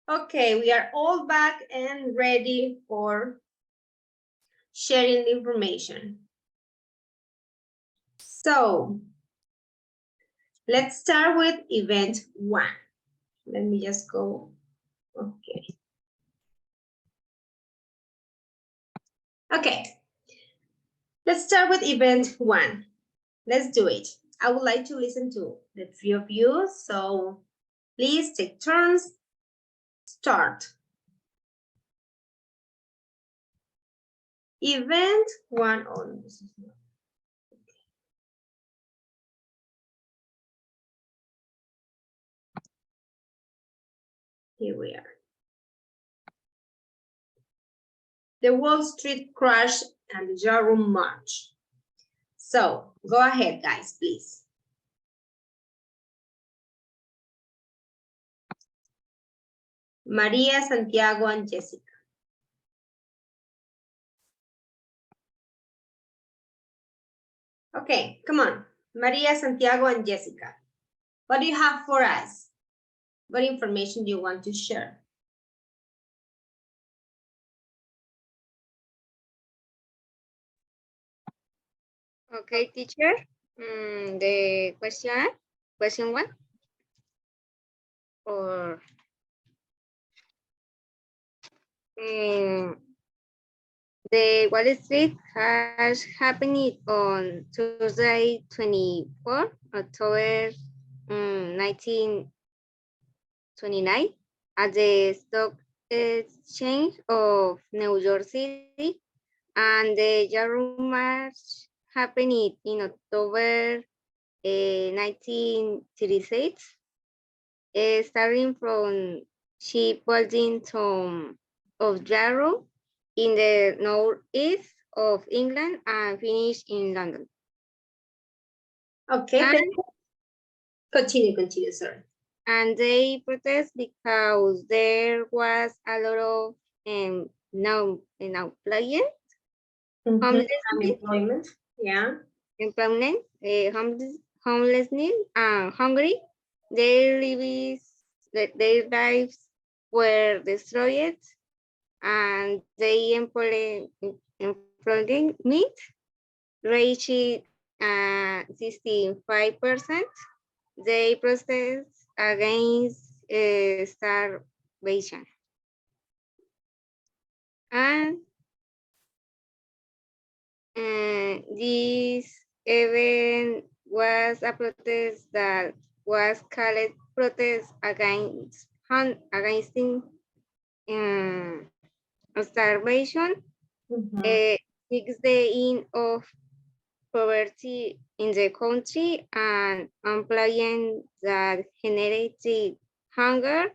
Okay, we are all back and ready for sharing the information. So let's start with event 1. Let me just go. Okay. Okay. Let's start with event 1. Let's do it. I would like to listen to the 3 of you. So please take turns. Start. Event 1 on. Here we are. The Wall Street crash and the jar room march. So go ahead, guys, please. Maria, Santiago, and Jessica. Okay, come on. Maria, Santiago, and Jessica. What do you have for us? What information do you want to share? Okay, teacher. The question 1? Or the Wall Street has happened on Tuesday, 24 October 1929 at the Stock Exchange of New York City, and the Yarrow March happened in October 1936, starting from ship building of Yarrow in the northeast of England and finished in London. Okay, continue, sir. And they protest because there was a lot of unemployment. Unemployment, yeah. Employment, homelessness, and hungry. Their lives were destroyed, and they employment reached 65%. They protest against starvation. And this event was a protest that was called protest against starvation. It's the end of poverty in the country and unemployment that generated hunger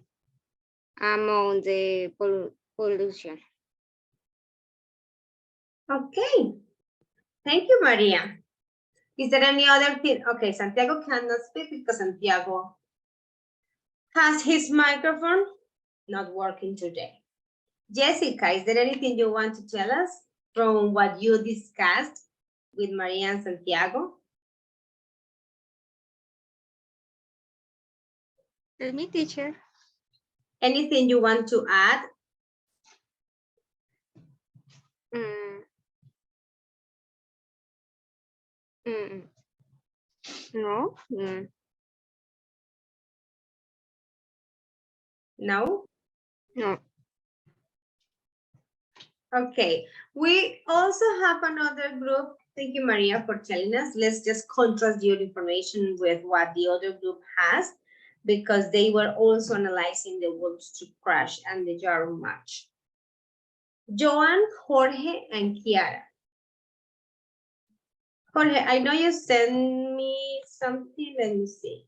among the pollution. Okay. Thank you, Maria. Is there any other thing? Okay, Santiago cannot speak because Santiago has his microphone not working today. Jessica, is there anything you want to tell us from what you discussed with Maria and Santiago? Tell me, teacher. Anything you want to add? No. No? No. Okay. We also have another group. Thank you, Maria, for telling us. Let's just contrast your information with what the other group has, because they were also analyzing the Wall Street crash and the Yarrow March. Joan, Jorge, and Kiara. Jorge, I know you sent me something. Let me see.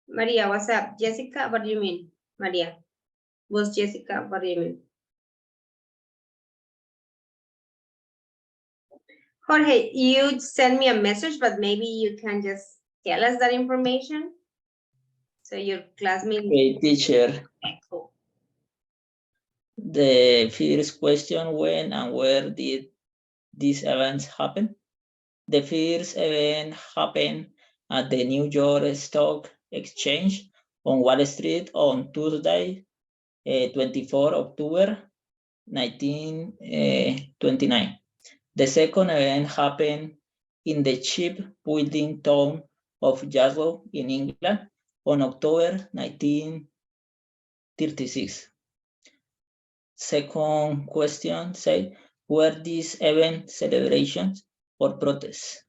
Maria, what's up? Jessica, what do you mean? Maria, was Jessica, what do you mean? Jorge, you send me a message, but maybe you can just tell us that information. So your classmate. Okay, teacher. Cool. The first question, when and where did these events happen? The first event happened at the New York Stock Exchange on Wall Street on Tuesday, 24 October 1929. The second event happened in the shipbuilding town of Glasgow in England on October 1936. Second question say, were these event celebrations or protests?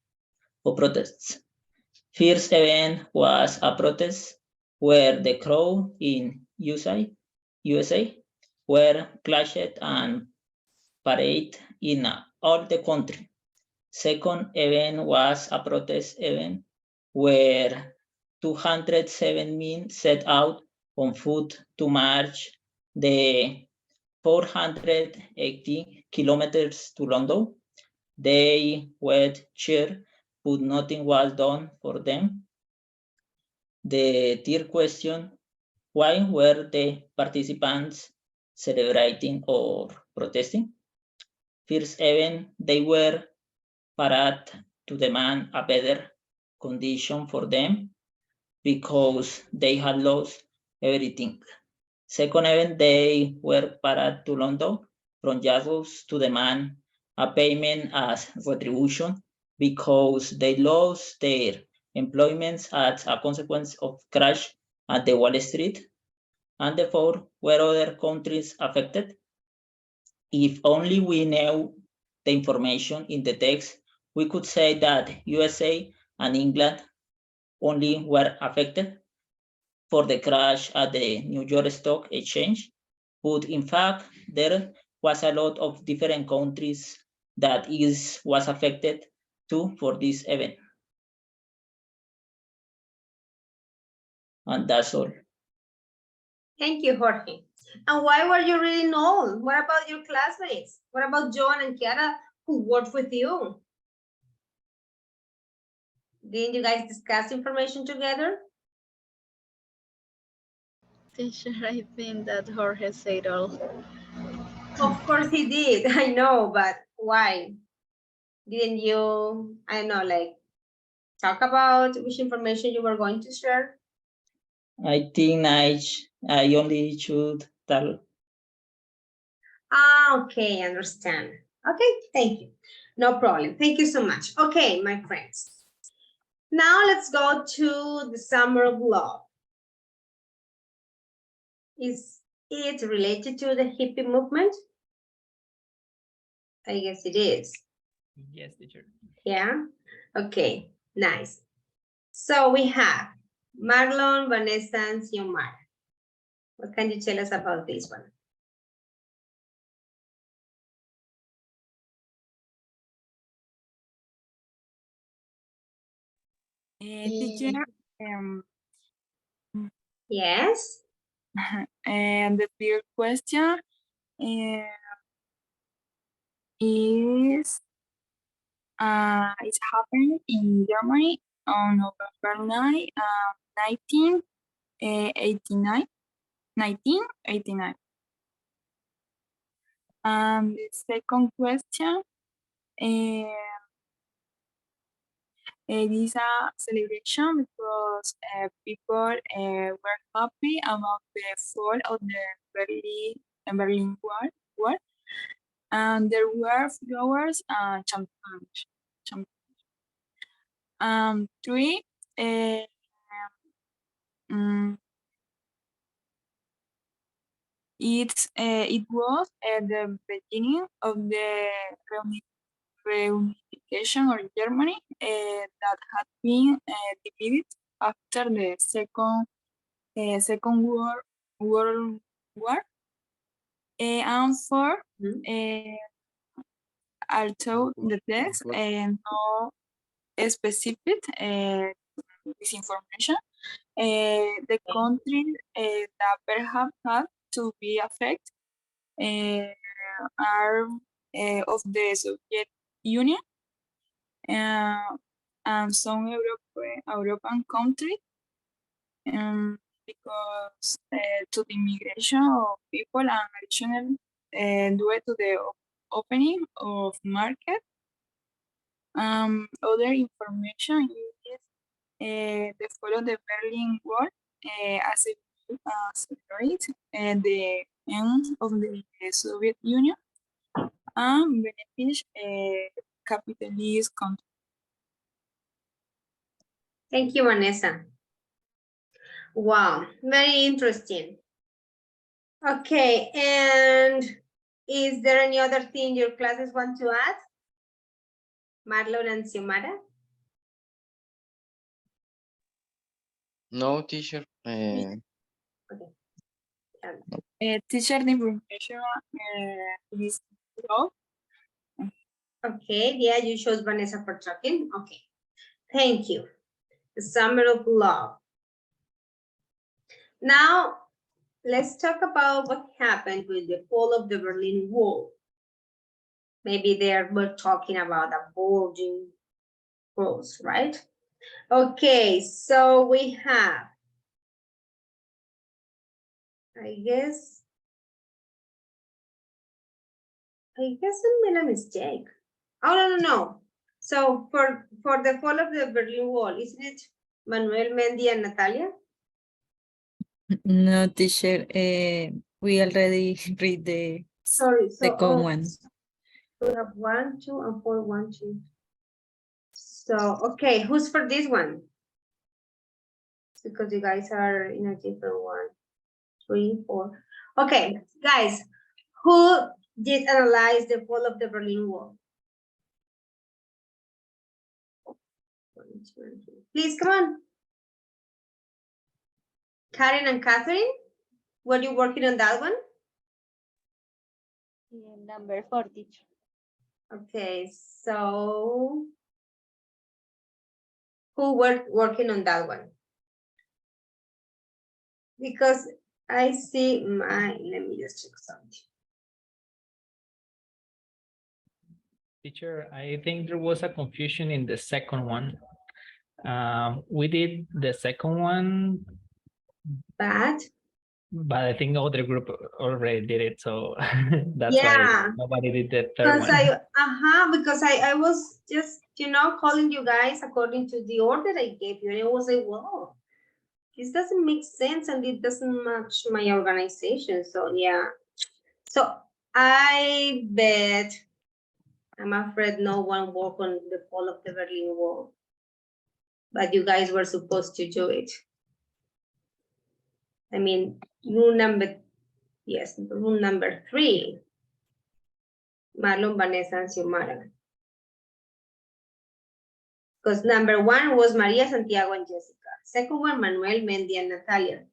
First event was a protest where the crowd in USA were clashed and parade in all the country. Second event was a protest event where 207 men set out on foot to march the 480 kilometers to London. They were cheered, but nothing was done for them. The third question, why were the participants celebrating or protesting? First event, they were parade to demand a better condition for them because they had lost everything. Second event, they were parade to London from Glasgow to demand a payment as retribution because they lost their employments as a consequence of crash at the Wall Street. And therefore, were other countries affected? If only we knew the information in the text, we could say that USA and England only were affected for the crash at the New York Stock Exchange, but in fact, there was a lot of different countries that was affected too for this event. And that's all. Thank you, Jorge. And why were you reading all? What about your classmates? What about Joan and Kiara who worked with you? Didn't you guys discuss information together? Teacher, I think that Jorge said all. Of course he did, I know, but why? Didn't you, I don't know, like talk about which information you were going to share? I think I only should tell. Ah, okay, understand. Okay, thank you. No problem. Thank you so much. Okay, my friends. Now let's go to the summer block. Is it related to the hippie movement? I guess it is. Yes, teacher. Yeah, okay, nice. So we have Marlon, Vanessa, and Xiomara. What can you tell us about this one? Teacher, Yes. and the third question is it happened in Germany on November 9, 1989. 1989. And the second question, it is a celebration because people were happy about the fall of the Berlin Wall, and there were flowers and champagne. Three, it was at the beginning of the reunification of Germany that had been divided after the Second World War. And four, although the text no specific this information, the countries that perhaps had to be affected are of the Soviet Union and some European countries because to the immigration of people and additional due to the opening of market. Other information is the fall of the Berlin Wall celebrate the end of the Soviet Union and benefit capitalist country. Thank you, Vanessa. Wow, very interesting. Okay, and is there any other thing your classes want to add? Marlon and Xiomara? No, teacher. Okay. Teacher, the information is below. Okay, yeah, you chose Vanessa for talking. Okay, thank you. The summer of love. Now, let's talk about what happened with the fall of the Berlin Wall. Maybe we're talking about a bulging walls, right? Okay, so we have, I guess I made a mistake. Oh, no. So for the fall of the Berlin Wall, isn't it Manuel, Mendy, and Natalia? No, teacher. We already read the Sorry, so second one. we have 1, 2, and 4, 1, 2. So, okay, who's for this one? Because you guys are in a different one. 3, 4. Okay, guys, who did analyze the fall of the Berlin Wall? Please, come on. Karen and Catherine, were you working on that one? Number 4, teacher. Okay, so who were working on that one? Because I see let me just check something. Teacher, I think there was a confusion in the second one. We did the second one, But I think other group already did it, so that's yeah, why nobody did the third because one. because I was just calling you guys according to the order I gave you, and I was like, whoa, this doesn't make sense and it doesn't match my organization. So yeah, so I bet, I'm afraid no one worked on the fall of the Berlin Wall, but you guys were supposed to do it. I mean, rule number 3, Marlon, Vanessa, and Xiomara. Because number 1 was Maria, Santiago, and Jessica. Second one, Manuel, Mendy, and Natalia.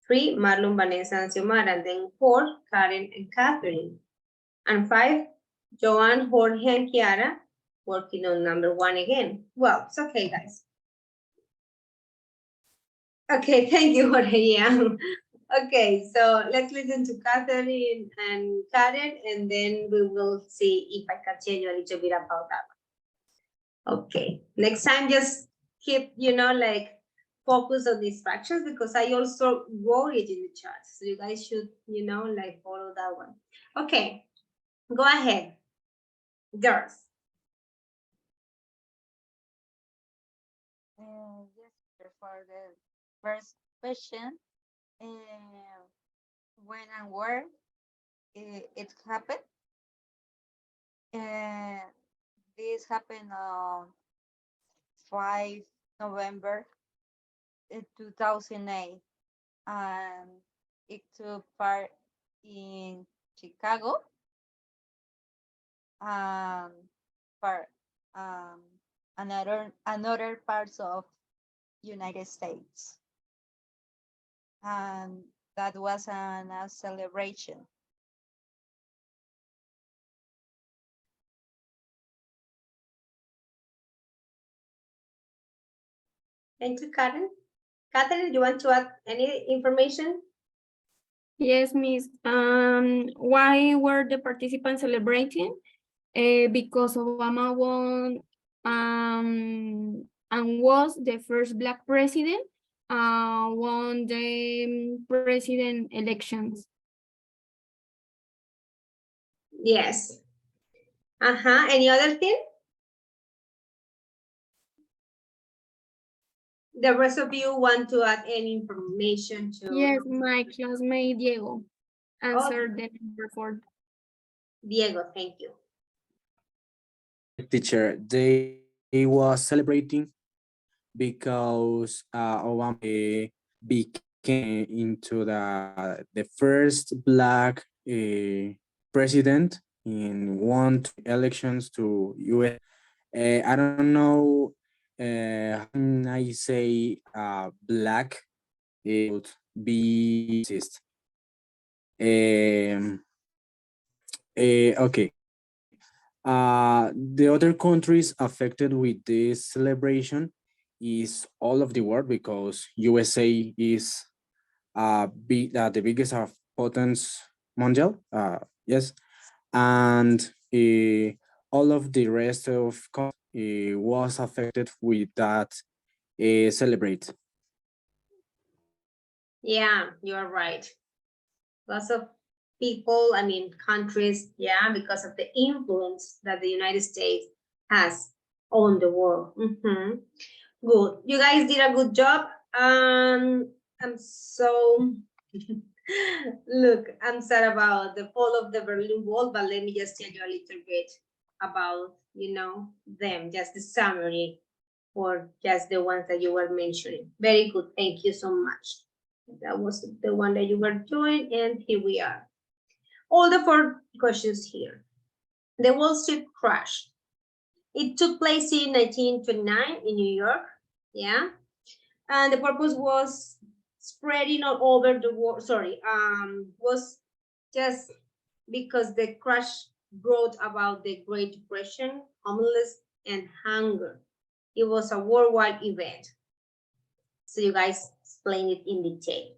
3, Marlon, Vanessa, and Xiomara. And then 4, Karen and Catherine. And 5, Joanne, Jorge, and Kiara working on number 1 again. Well, it's okay, guys. Okay, thank you, Jorge. Yeah. Okay, so let's listen to Catherine and Karen, and then we will see if I can tell you a little bit about that. Okay, next time just keep, focus on the instructions, because I also wrote it in the chat. So you guys should, follow that one. Okay, go ahead, girls. Yes, for the first question, when and where it happened. This happened on 5 November 2008, and it took part in Chicago and another parts of United States, and that was a celebration. Thank you, Karen. Catherine, do you want to add any information? Yes, Miss. Why were the participants celebrating? Because Obama won and was the first Black president, won the president elections. Yes. Any other thing? The rest of you want to add any information to? Yes, my classmate Diego answered the number 4. Diego, thank you. Teacher, they was celebrating because Obama became into the first black president in one elections to US. I don't know how can I say black would be racist. Okay. The other countries affected with this celebration is all of the world because USA is the biggest of potence mondial. Yes, and all of the rest of was affected with that celebrate. Yeah, you are right. Lots of people, I mean, countries, yeah, because of the influence that the United States has on the world. Good. You guys did a good job. I'm so look, I'm sad about the fall of the Berlin Wall, but let me just tell you a little bit about, them, just the summary, or just the ones that you were mentioning. Very good. Thank you so much. That was the one that you were doing, and here we are. All the 4 questions here. The Wall Street crash. It took place in 1929 in New York, yeah? And the purpose was spreading all over the world, was just because the crash brought about the Great Depression, homelessness, and hunger. It was a worldwide event. So you guys explain it in detail.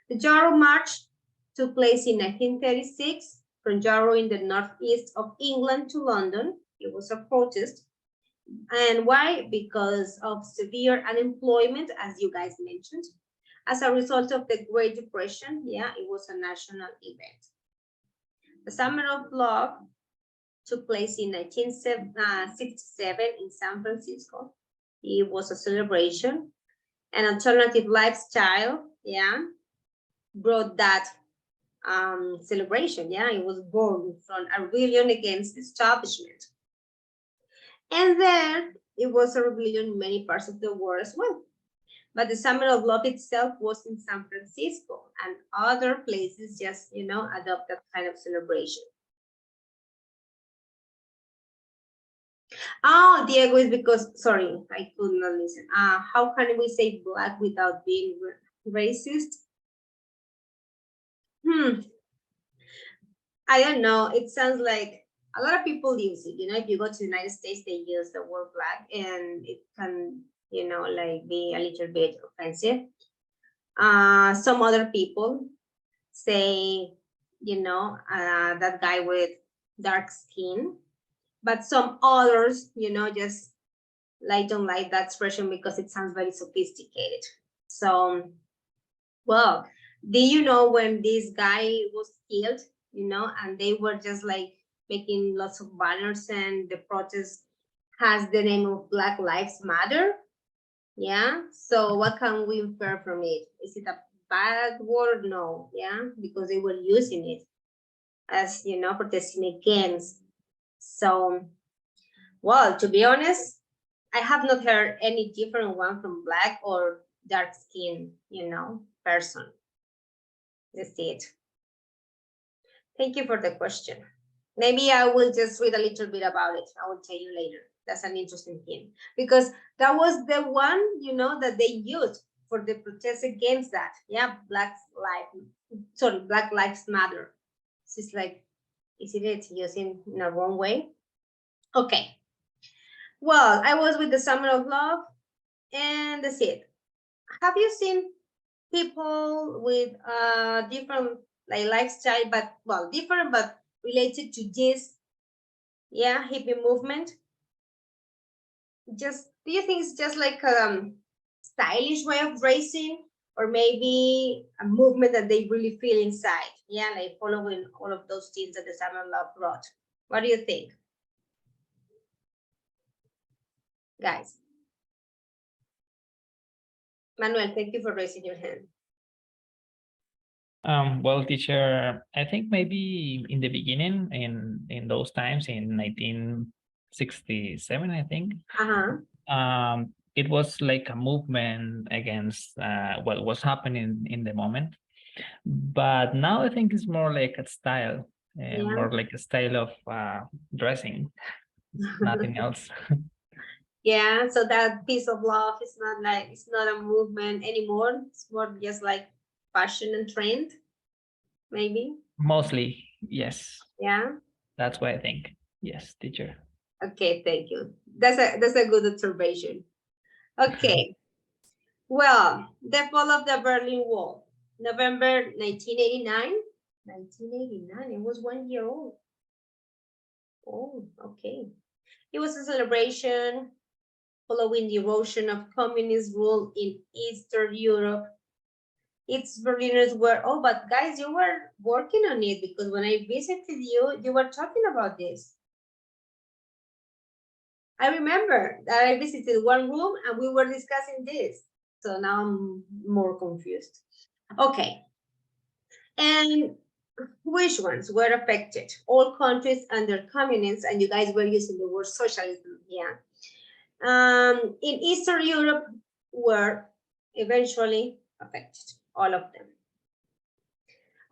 The Jarrow March took place in 1936 from Jarrow in the northeast of England to London. It was a protest. And why? Because of severe unemployment, as you guys mentioned. As a result of the Great Depression, yeah, it was a national event. The Summer of Love took place in 1967 in San Francisco. It was a celebration. An alternative lifestyle, yeah, brought that celebration. Yeah, it was born from a rebellion against the establishment. And then it was a rebellion in many parts of the world as well. But the Summer of Love itself was in San Francisco, and other places just, adopt that kind of celebration. Oh, Diego, is because, sorry, I could not listen. How can we say black without being racist? I don't know. It sounds like a lot of people use it. If you go to the United States, they use the word black, and it can, like be a little bit offensive. Some other people say, that guy with dark skin, but some others, just don't like that expression because it sounds very sophisticated. So, well, do you know when this guy was killed, and they were just like making lots of banners, and the protest has the name of Black Lives Matter? Yeah. So what can we infer from it? Is it a bad word? No. Yeah, because they were using it as, protesting against. So, well, to be honest, I have not heard any different one from black or dark skin, person. That's it. Thank you for the question. Maybe I will just read a little bit about it. I will tell you later. That's an interesting thing, because that was the one, that they used for the protest against that. Yeah, Black Lives Matter. So it's like, is it using in a wrong way? Okay. Well, I was with the Summer of Love, and that's it. Have you seen people with different lifestyle, but different but related to this, hippie movement? Do you think it's just like stylish way of dressing, or maybe a movement that they really feel inside? Yeah, like following all of those things that the Summer of Love brought. What do you think, guys? Manuel, thank you for raising your hand. Well, teacher, I think maybe in the beginning, in those times, in 1967, I think, it was like a movement against what was happening in the moment. But now I think it's more like a style, more like a style of dressing, nothing else. Yeah, so that piece of love is not like, it's not a movement anymore. It's more just like fashion and trend, maybe. Mostly, yes. Yeah. That's what I think. Yes, teacher. Okay, thank you. That's a good observation. Okay. Well, the fall of the Berlin Wall, November 1989. 1989, it was 1 year old. Oh, okay. It was a celebration following the erosion of communist rule in Eastern Europe. Its Berliners were, oh, but guys, you were working on it because when I visited you, you were talking about this. I remember that I visited one room and we were discussing this. So now I'm more confused. Okay. And which ones were affected? All countries under communism, and you guys were using the word socialism, yeah. In Eastern Europe were eventually affected, all of them.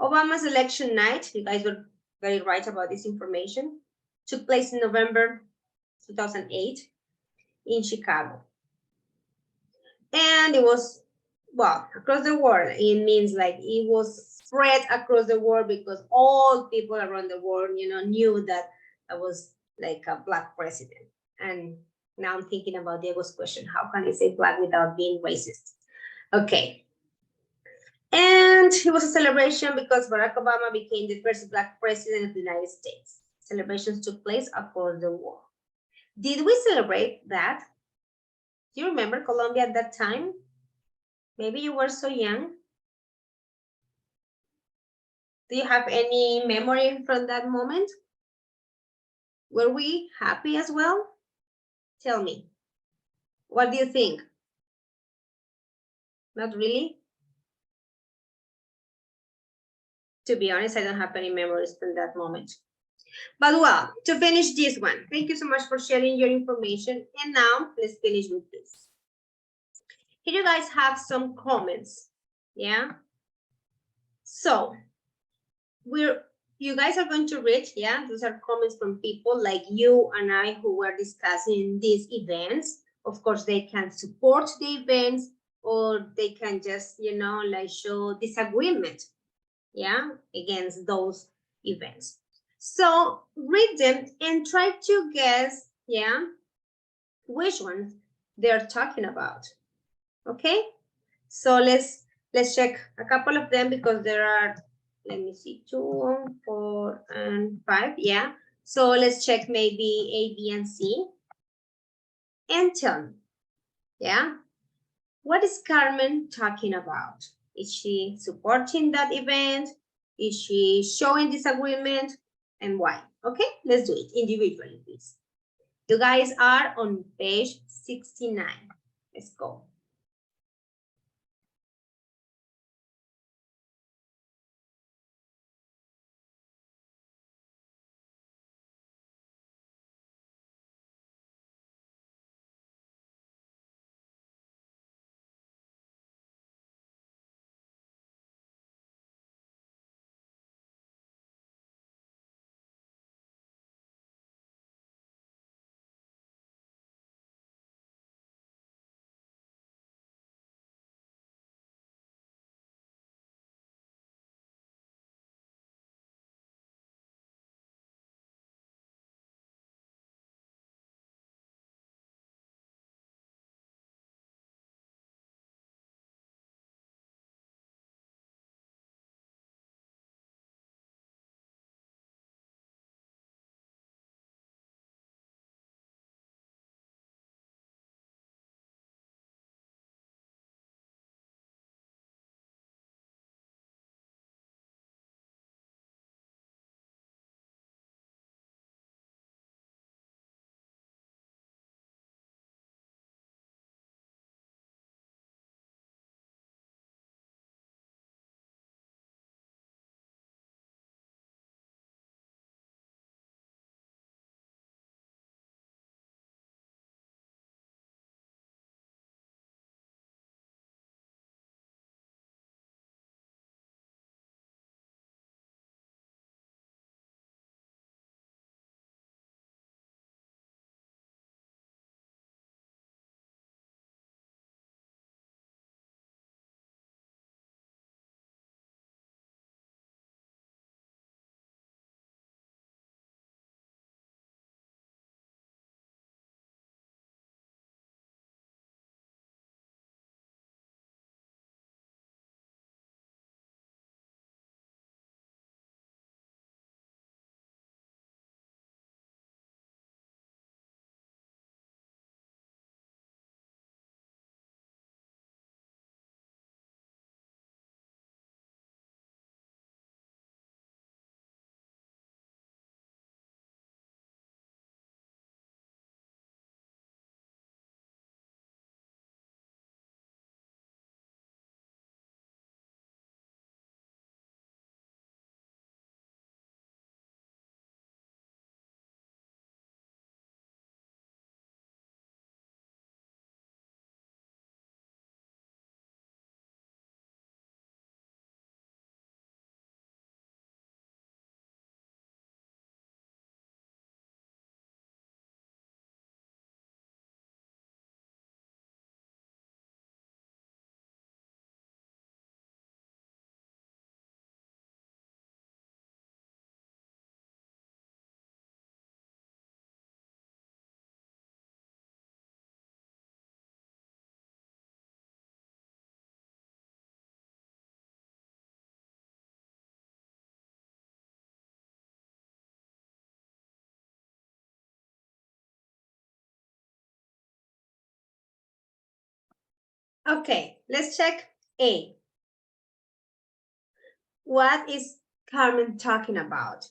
Obama's election night, you guys were very right about this information, took place in November 2008 in Chicago. And it was, well, across the world. It means like it was spread across the world because all people around the world, you know, knew that I was like a Black president. And now I'm thinking about Diego's question. How can I say Black without being racist? Okay. And it was a celebration because Barack Obama became the first Black president of the United States. Celebrations took place across the world. Did we celebrate that? Do you remember Colombia at that time? Maybe you were so young. Do you have any memory from that moment? Were we happy as well? Tell me. What do you think? Not really? To be honest, I don't have any memories from that moment. But well, to finish this one, thank you so much for sharing your information. And now let's finish with this. Here you guys have some comments, yeah? So you guys are going to read, yeah? Those are comments from people like you and I who were discussing these events. Of course, they can support the events or they can just, you know, like show disagreement, yeah, against those events. So read them and try to guess, yeah, which ones they're talking about, okay? So let's check a couple of them because there are, let me see, 2, 4, and 5, yeah. So let's check maybe A, B, and C. And tell me, yeah, what is Carmen talking about? Is she supporting that event? Is she showing disagreement? And why? Okay, let's do it individually, please. You guys are on page 69. Let's go. Okay, let's check A. What is Carmen talking about?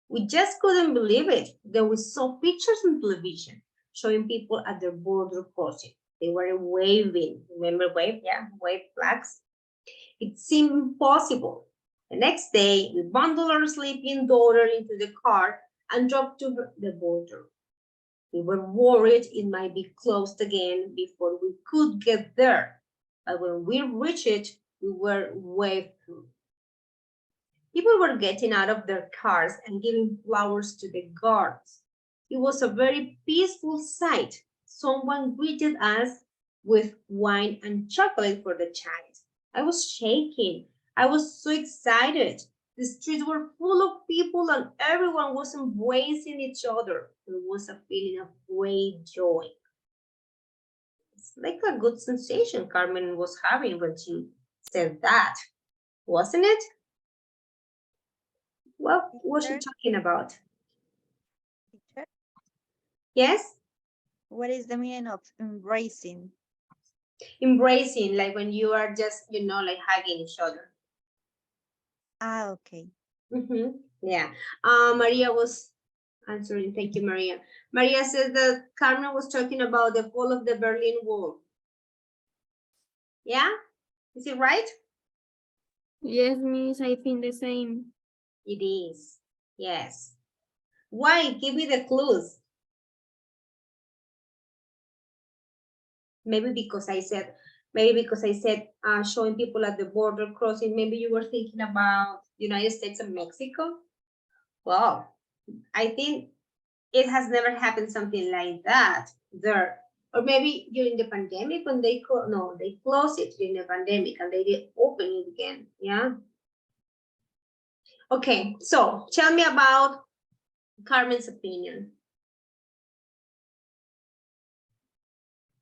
We just couldn't believe it. Then we saw pictures on television showing people at their border crossing. They were waving. Remember wave? Yeah, wave flags. It seemed impossible. The next day, we bundled our sleeping daughter into the car and drove to the border. We were worried it might be closed again before we could get there. But when we reached it, we were waved through. People were getting out of their cars and giving flowers to the guards. It was a very peaceful sight. Someone greeted us with wine and chocolate for the child. I was shaking. I was so excited. The streets were full of people and everyone was embracing each other. There was a feeling of great joy. It's like a good sensation Carmen was having when she said that, wasn't it? What was she talking about? Teacher, Yes? what is the meaning of embracing? Embracing, like when you are just, like hugging each other. Ah, okay. Yeah. Maria was answering. Thank you, Maria. Maria said that Carmen was talking about the fall of the Berlin Wall. Yeah? Is it right? Yes, Miss, I think the same. It is. Yes. Why? Give me the clues. Maybe because I said showing people at the border crossing, maybe you were thinking about United States and Mexico. Well, I think it has never happened something like that there. Or maybe during the pandemic when they closed it during the pandemic and they did open it again. Yeah. Okay, so tell me about Carmen's opinion.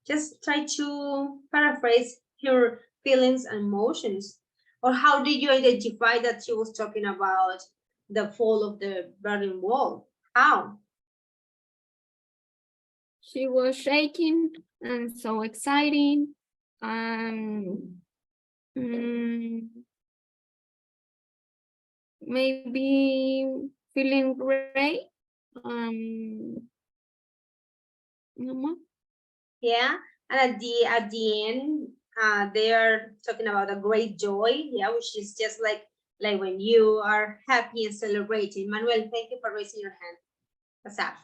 Just try to paraphrase her feelings and emotions. Or how did you identify that she was talking about the fall of the Berlin Wall? How? She was shaking and so exciting. Maybe feeling great. No more. Yeah, and at the end, they are talking about a great joy. Yeah, which is just like when you are happy and celebrating. Manuel, thank you for raising your hand. What's up?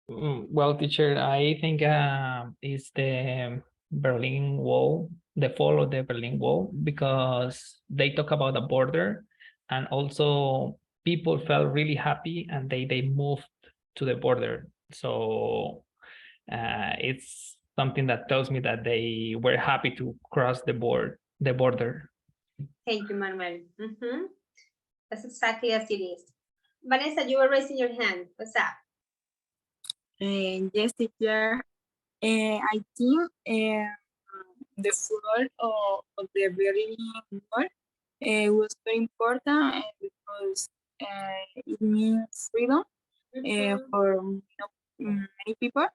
Well, teacher, I think it's the Berlin Wall, the fall of the Berlin Wall, because they talk about the border, and also people felt really happy and they moved to the border. So it's something that tells me that they were happy to cross the border. Thank you, Manuel. That's exactly as it is. Vanessa, you were raising your hand. What's up? Yes, teacher. I think the fall of the Berlin Wall was very important because it means freedom for many people.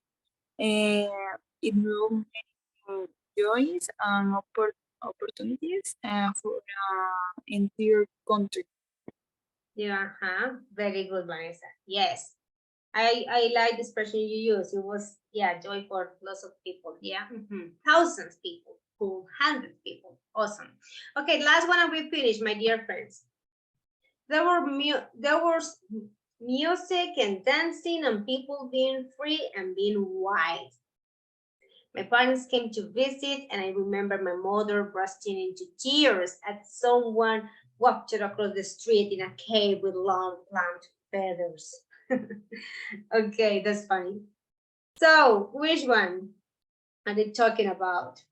It brought many joys and opportunities for the entire country. Yeah, very good, Vanessa. Yes. I like the expression you use. It was, joy for lots of people. Yeah. Thousands people, hundreds people. Awesome. Okay, last one and we finish, my dear friends. There was music and dancing and people being free and being wild. My parents came to visit and I remember my mother bursting into tears as someone walked across the street in a cape with long plumed feathers. Okay, that's funny. So, which one are they talking about?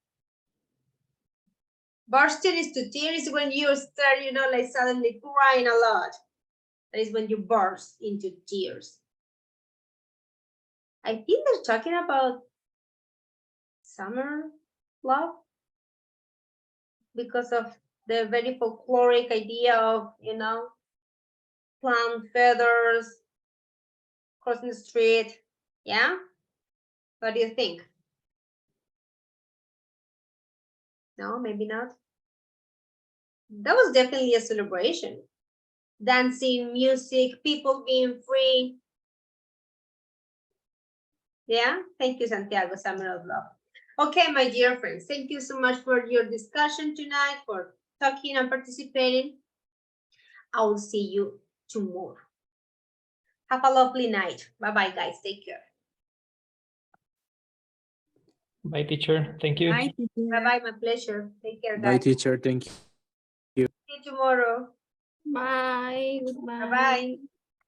Bursting into tears when you start, like suddenly crying a lot. That is when you burst into tears. I think they're talking about summer love because of the very folkloric idea of, plumed feathers crossing the street. Yeah? What do you think? No, maybe not. That was definitely a celebration. Dancing, music, people being free. Yeah, thank you, Santiago, Summer of Love. Okay, my dear friends, thank you so much for your discussion tonight, for talking and participating. I will see you tomorrow. Have a lovely night. Bye-bye, guys. Take care. Bye, teacher. Thank you. Bye, teacher. Bye-bye, my pleasure. Take care, Bye, guys. teacher. Thank you. See you tomorrow. Bye. Goodbye. Bye-bye.